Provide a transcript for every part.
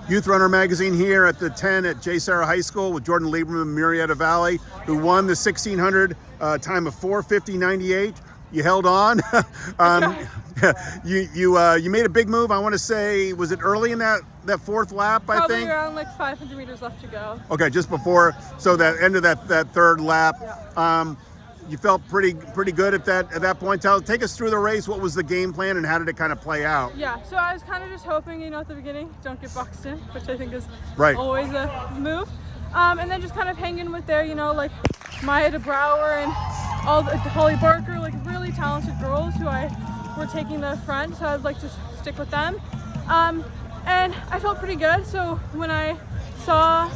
Youth Runner magazine here at the 10 at JSerra High School with Jordin Lieberman, Murrieta Valley, who won the 1600 time of 4:50.98. You held on. You made a big move. I want to say, was it early in that fourth lap? Probably I think around like 500 meters left to go. Okay, just before. So that end of that third lap. Yeah. You felt pretty good at that point. Take us through the race. What was the game plan and how did it kind of play out? Yeah, so I was kind of just hoping, at the beginning, don't get boxed in, which I think is right. Always a move. And then just kind of hanging with there, like Murrieta Brower and all the Holly Barker, like really talented girls who were taking the front. So I'd like to stick with them. And I felt pretty good. So when I saw,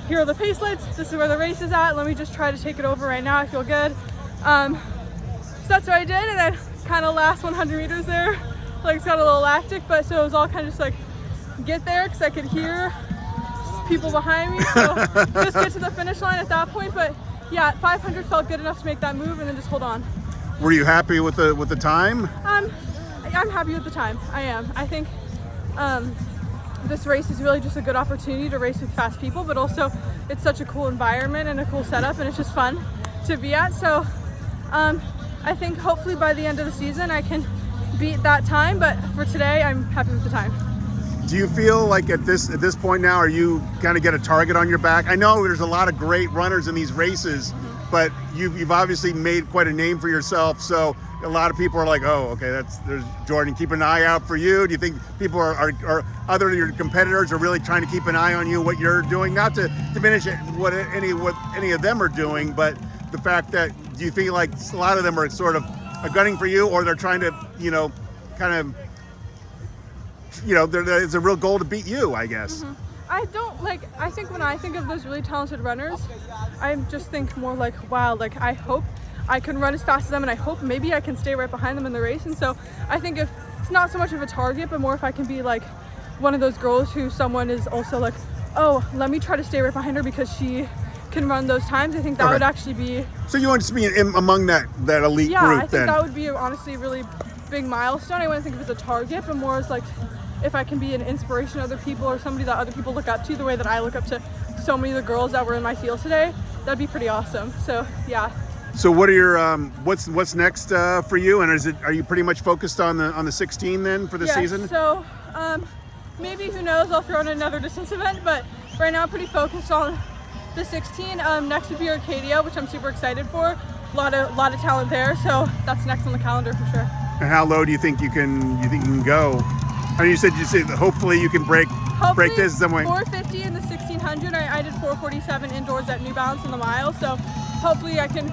here are the pace lights, this is where the race is at, let me just try to take it over right now, I feel good. So that's what I did, and then kind of last 100 meters there, it's got a little lactic, but so it was all kind of just get there, because I could hear people behind me, so just get to the finish line at that point. But yeah, 500 felt good enough to make that move and then just hold on. Were you happy with the time? I'm happy with the time, I am. I think this race is really just a good opportunity to race with fast people, but also it's such a cool environment and a cool setup, and it's just fun to be at. So I think hopefully by the end of the season I can beat that time, but for today I'm happy with the time. Do you feel like at this point now, are you kind of get a target on your back? I know there's a lot of great runners in these races, but you've obviously made quite a name for yourself, so a lot of people are like, oh, okay, there's Jordin. Keep an eye out for you. Do you think people are other of your competitors are really trying to keep an eye on you, what you're doing? Not to diminish what any of them are doing, but the fact that, do you feel like a lot of them are sort of gunning for you, or they're trying to, kind of, there's a real goal to beat you, I guess. Mm-hmm. I think when I think of those really talented runners, I just think more wow, I hope I can run as fast as them, and I hope maybe I can stay right behind them in the race. And so I think if it's not so much of a target, but more if I can be one of those girls who someone is also oh, let me try to stay right behind her because she can run those times, I think that would actually be. So you want to be among that elite group? Yeah, I think then that would be honestly a really big milestone. I wouldn't think of it as a target, but more as if I can be an inspiration to other people, or somebody that other people look up to the way that I look up to so many of the girls that were in my field today, that'd be pretty awesome. So yeah. So what are your what's next for you, and are you pretty much focused on the 16 then for the season? So maybe, who knows, I'll throw in another distance event, but right now I'm pretty focused on the 16. Next would be Arcadia, which I'm super excited for. A lot of talent there, so that's next on the calendar for sure. And how low do you think you can go? I mean, you said hopefully you can break this some way. 450 in the 1600. I did 447 indoors at New Balance in the mile, so hopefully I can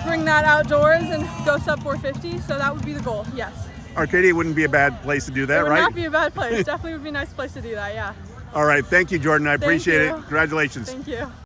bring that outdoors and go sub 450. So that would be the goal. Yes. Arcadia wouldn't be a bad place to do that, right? It would right? not be a bad place. Definitely would be a nice place to do that. Yeah. All right. Thank you, Jordin. I appreciate it. Congratulations. Thank you.